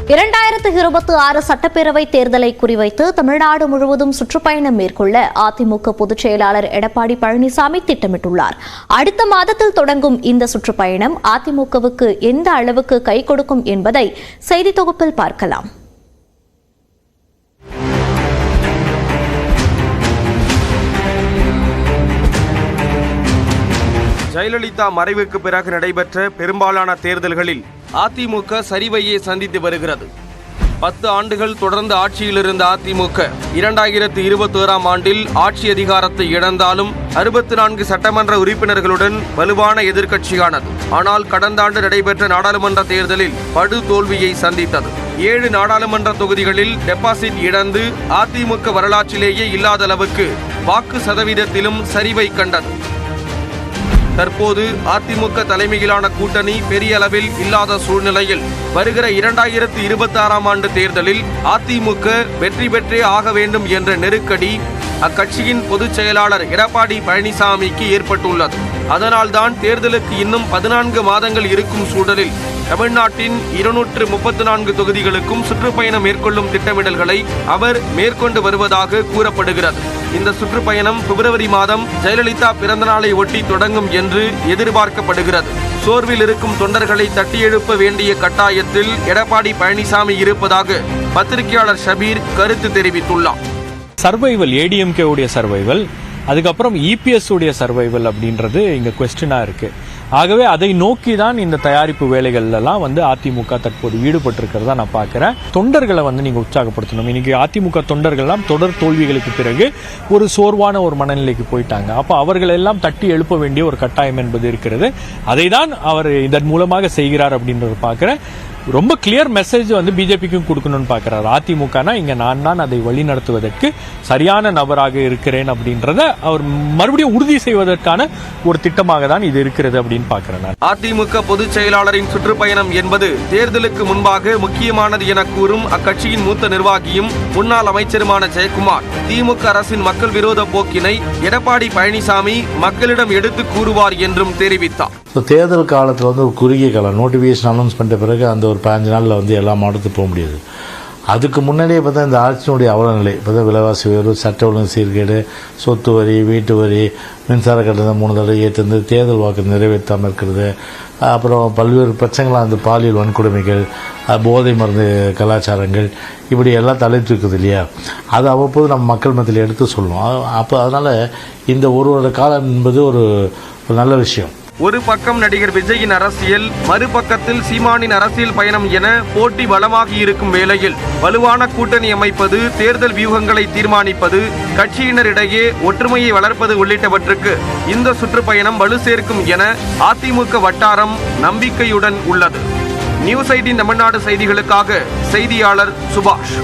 2026 சட்டப்பேரவை தேர்தலை குறிவைத்து தமிழ்நாடு முழுவதும் சுற்றுப்பயணம் மேற்கொள்ள அதிமுக பொதுச் செயலாளர் எடப்பாடி பழனிசாமி திட்டமிட்டுள்ளார். அடுத்த மாதத்தில் தொடங்கும் இந்த சுற்றுப்பயணம் அதிமுகவுக்கு எந்த அளவுக்கு கை கொடுக்கும் என்பதை செய்தி தொகுப்பில் பார்க்கலாம். ஜெயலலிதா மறைவுக்கு பிறகு நடைபெற்ற பெரும்பாலான தேர்தல்களில் அதிமுக சரிவையை சந்தித்து வருகிறது. 10 ஆண்டுகள் தொடர்ந்து ஆட்சியில் இருந்த அதிமுக 2021ஆம் ஆண்டில் ஆட்சி அதிகாரத்தை இழந்தாலும் 64 சட்டமன்ற உறுப்பினர்களுடன் வலுவான எதிர்க்கட்சியானது. ஆனால் கடந்த ஆண்டு நடைபெற்ற நாடாளுமன்ற தேர்தலில் படு தோல்வியை சந்தித்தது. 7 நாடாளுமன்ற தொகுதிகளில் டெபாசிட் இழந்து அதிமுக வரலாற்றிலேயே இல்லாத அளவுக்கு வாக்கு சதவீதத்திலும் சரிவை கண்டது. தற்போது அதிமுக தலைமையிலான கூட்டணி பெரிய அளவில் இல்லாத சூழ்நிலையில் வருகிற 2026ஆம் ஆண்டு தேர்தலில் அதிமுக வெற்றி பெற்றே ஆக வேண்டும் என்ற நெருக்கடி அக்கட்சியின் பொதுச் செயலாளர் எடப்பாடி பழனிசாமிக்கு ஏற்பட்டுள்ளது. அதனால்தான் தேர்தலுக்கு இன்னும் 14 மாதங்கள் இருக்கும் சூழலில் தமிழ்நாட்டின் 234 தொகுதிகளுக்கும் சுற்றுப்பயணம் மேற்கொள்ளும் திட்டமிடல்களை அவர் மேற்கொண்டு வருவதாக கூறப்படுகிறது. இந்த சுற்றுப்பயணம் பிப்ரவரி மாதம் ஜெயலலிதா பிறந்த நாளை ஒட்டி தொடங்கும் என்று எதிர்பார்க்கப்படுகிறது. சோர்வில் இருக்கும் தொண்டர்களை தட்டி எழுப்ப வேண்டிய கட்டாயத்தில் எடப்பாடி பழனிசாமி இருப்பதாக பத்திரிகையாளர் ஷபீர் கருத்து தெரிவித்துள்ளார். சர்வைவல், ஏடிஎம்கே உடைய சர்வைவல், அதுக்கப்புறம் இபிஎஸ் உடைய சர்வைவல் அப்படின்றது இங்க குவெஸ்டனா இருக்கு. ஆகவே அதை நோக்கி தான் இந்த தயாரிப்பு வேலைகள் எல்லாம் அதிமுக தற்போது ஈடுபட்டிருக்கிறதா நான் பார்க்கிறேன். தொண்டர்களை நீங்க உற்சாகப்படுத்தணும். இன்னைக்கு அதிமுக தொண்டர்கள் எல்லாம் தொடர் தோல்விகளுக்கு பிறகு ஒரு சோர்வான ஒரு மனநிலைக்கு போயிட்டாங்க. அப்ப அவர்கள் எல்லாம் தட்டி எழுப்ப வேண்டிய ஒரு கட்டாயம் என்பது இருக்கிறது. அதை தான் அவர் இதன் மூலமாக செய்கிறார் அப்படின்றத பார்க்கிறேன். ரொம்ப கிளியர் மெசேஜ் பிஜேபிக்கும் கொடுக்கணும்னு பார்க்கிறார். அதிமுகனா இங்க நான் தான் அதை வழி நடத்துவதற்கு சரியான நபராக இருக்கிறேன் அப்படின்றத அவர் மறுபடியும் உறுதி செய்வதற்கான ஒரு திட்டமாக தான் இது இருக்கிறது அப்படின்னு பார்க்கிறேன். அதிமுக பொதுச் செயலாளரின் சுற்றுப்பயணம் என்பது தேர்தலுக்கு முன்பாக முக்கியமானது என கூறும் அக்கட்சியின் மூத்த நிர்வாகியும் முன்னாள் அமைச்சருமான ஜெயக்குமார் திமுக அரசின் மக்கள் விரோத போக்கினை எடப்பாடி பழனிசாமி மக்களிடம் எடுத்து கூறுவார் என்றும் தெரிவித்தார். தேர்தல் காலத்தில் ஒரு குறுகிய காலம் நோட்டிஃபிகேஷன் அனௌன்ஸ் பண்ணிட்ட பிறகு அந்த ஒரு 15 நாளில் எல்லா மாவட்டத்துக்கு போக முடியாது. அதுக்கு முன்னாடியே பார்த்தா இந்த ஆட்சியினுடைய அவலநிலை பார்த்தா விலைவாசி உயர்வு, சட்ட ஒழுங்கு சீர்கேடு, சொத்து வரி, வீட்டு வரி, மின்சார கட்டணத்தை 3 தடவை ஏற்று தேர்தல் வாக்கு நிறைவேற்றாமல் இருக்கிறது, அப்புறம் பல்வேறு பிரச்சனைகளாக பாலியல் வன்கொடுமைகள், போதை மருந்து கலாச்சாரங்கள், இப்படி எல்லாம் தலை தூக்குது இல்லையா. அது அவ்வப்போது நம்ம மக்கள் மத்தியில் எடுத்து சொல்லணும். அப்போ அதனால் இந்த ஒரு வருட காலம் என்பது ஒரு நல்ல விஷயம். ஒரு பக்கம் நடிகர் விஜயின் அரசியல், மறுபக்கத்தில் சீமானின் அரசியல் பயணம் என போட்டி பலமாகி இருக்கும் வேளையில் வலுவான கூட்டணி அமைப்பது, தேர்தல் வியூகங்களை தீர்மானிப்பது, கட்சியினரிடையே ஒற்றுமையை வளர்ப்பது உள்ளிட்டவற்றுக்கு இந்த சுற்றுப்பயணம் வலு சேர்க்கும் என அதிமுக வட்டாரம் நம்பிக்கையுடன் உள்ளது. நியூஸ் 18 தமிழ்நாடு செய்திகளுக்காக செய்தியாளர் சுபாஷ்.